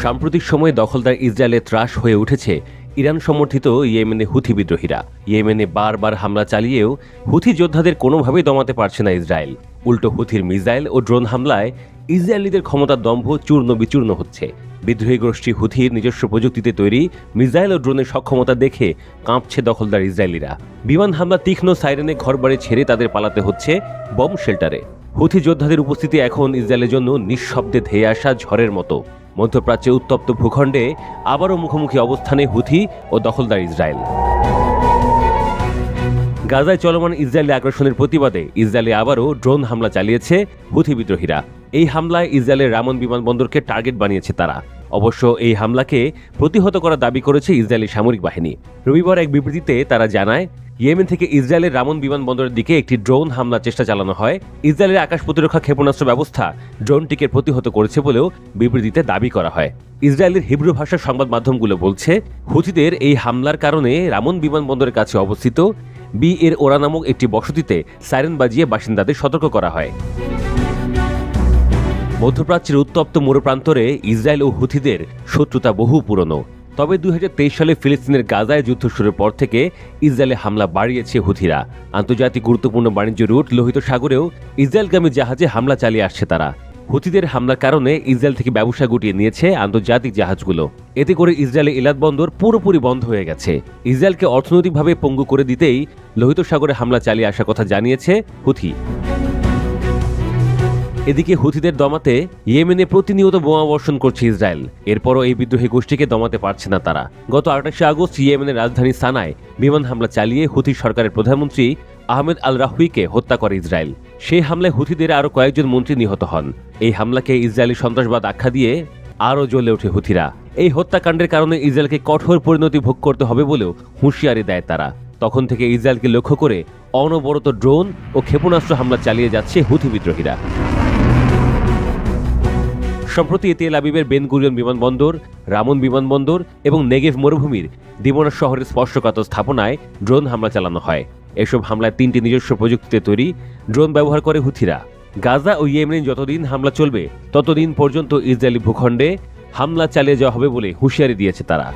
সাম্প্রতিক সময়ে দখলদার ইসরায়েলে ত্রাস হয়ে উঠেছে ইরান সমর্থিত ইয়েমেনে হুথি বিদ্রোহীরা। ইয়েমেনে বারবার হামলা চালিয়েও হুথি যোদ্ধাদের কোনোভাবেই দমাতে পারছে না ইসরায়েল। উল্টো হুথির মিসাইল ও ড্রোন হামলায় ইসরায়েলিদের ক্ষমতার দম্ভ চূর্ণ বিচূর্ণ হচ্ছে। বিদ্রোহী গোষ্ঠী হুথির নিজস্ব প্রযুক্তিতে তৈরি মিসাইল ও ড্রোনের সক্ষমতা দেখে কাঁপছে দখলদার ইসরায়েলিরা। বিমান হামলা তীক্ষ্ণ সাইরেনে ঘরবাড়ি ছেড়ে তাদের পালাতে হচ্ছে বম শেল্টারে। হুথি যোদ্ধাদের উপস্থিতি এখন ইসরায়েলের জন্য নিঃশব্দে ধেয়ে আসা ঝড়ের মতো। মধ্যপ্রাচ্যে উত্তপ্ত ভূখণ্ডে আবারও মুখোমুখি অবস্থানে হুথি ও দখলদার ইসরায়েল। গাজায় চলমান ইসরায়েলি আগ্রাসনের প্রতিবাদে ইসরায়েলে আবারও ড্রোন হামলা চালিয়েছে হুথি বিদ্রোহীরা। এই হামলায় ইসরায়েলের রামন বিমানবন্দরকে টার্গেট বানিয়েছে তারা। অবশ্য এই হামলাকে প্রতিহত করার দাবি করেছে ইসরায়েলি সামরিক বাহিনী। রবিবার এক বিবৃতিতে তারা জানায়, ইয়েমেন থেকে ইসরায়েলের রামন বিমানবন্দরের দিকে একটি ড্রোন হামলার চেষ্টা চালানো হয়। ইসরায়েলের আকাশ প্রতিরক্ষা ক্ষেপণাস্ত্র ব্যবস্থা ড্রোনটিকে প্রতিহত করেছে বলেও বিবৃতিতে দাবি করা হয়। ইসরায়েলের হিব্রু ভাষার সংবাদ মাধ্যমগুলো বলছে, হুথিদের এই হামলার কারণে রামন বিমানবন্দরের কাছে অবস্থিত বি-এর ওরা নামক একটি বসতিতে সাইরেন বাজিয়ে বাসিন্দাদের সতর্ক করা হয়। মধ্যপ্রাচ্যের উত্তপ্ত মরুপ্রান্তরে ইসরায়েল ও হুথিদের শত্রুতা বহু পুরনো। তবে 2023 সালে ফিলিস্তিনের গাজায় যুদ্ধ শুরুর পর থেকে ইসরায়েলে হামলা বাড়িয়েছে হুথিরা। আন্তর্জাতিক গুরুত্বপূর্ণ বাণিজ্য রুট লোহিত সাগরেও ইসরায়েলগামী জাহাজে হামলা চালিয়ে আসছে তারা। হুথিদের হামলার কারণে ইসরায়েল থেকে ব্যবসা গুটিয়ে নিয়েছে আন্তর্জাতিক জাহাজগুলো। এতে করে ইসরায়েলের ইলাদ বন্দর পুরোপুরি বন্ধ হয়ে গেছে। ইসরায়েলকে অর্থনৈতিকভাবে পঙ্গু করে দিতেই লোহিত সাগরে হামলা চালিয়ে আসার কথা জানিয়েছে হুথি। এদিকে হুথিদের দমাতে ইয়েমেনে প্রতিনিয়ত বোমা বর্ষণ করছে ইসরায়েল। এরপরও এই বিদ্রোহী গোষ্ঠীকে দমাতে পারছে না তারা। গত 28শে আগস্ট ইয়েমেনের রাজধানী সানায় বিমান হামলা চালিয়ে হুথি সরকারের প্রধানমন্ত্রী আহমেদ আল রাহুইকে হত্যা করে ইসরায়েল। সেই হামলায় হুথিদের আরও কয়েকজন মন্ত্রী নিহত হন। এই হামলাকে ইসরায়েলি সন্ত্রাসবাদ আখ্যা দিয়ে আরও জ্বলে ওঠে হুথিরা। এই হত্যাকাণ্ডের কারণে ইসরায়েলকে কঠোর পরিণতি ভোগ করতে হবে বলেও হুঁশিয়ারি দেয় তারা। তখন থেকে ইসরায়েলকে লক্ষ্য করে অনবরত ড্রোন ও ক্ষেপণাস্ত্র হামলা চালিয়ে যাচ্ছে হুথি বিদ্রোহীরা। সম্প্রতি তেল আবিবের বেন গুরিয়ন বিমানবন্দর, রামন বিমানবন্দর এবং নেগেভ মরুভূমির দিমনা শহরের স্পর্শকাতর স্থাপনায় ড্রোন হামলা চালানো হয়। এসব হামলায় 3টি নিজস্ব প্রযুক্তিতে তৈরি ড্রোন ব্যবহার করে হুথিরা। গাজা ও ইয়েমেনে যতদিন হামলা চলবে ততদিন পর্যন্ত ইসরায়েলি ভূখণ্ডে হামলা চালিয়ে যাওয়া হবে বলে হুঁশিয়ারি দিয়েছে তারা।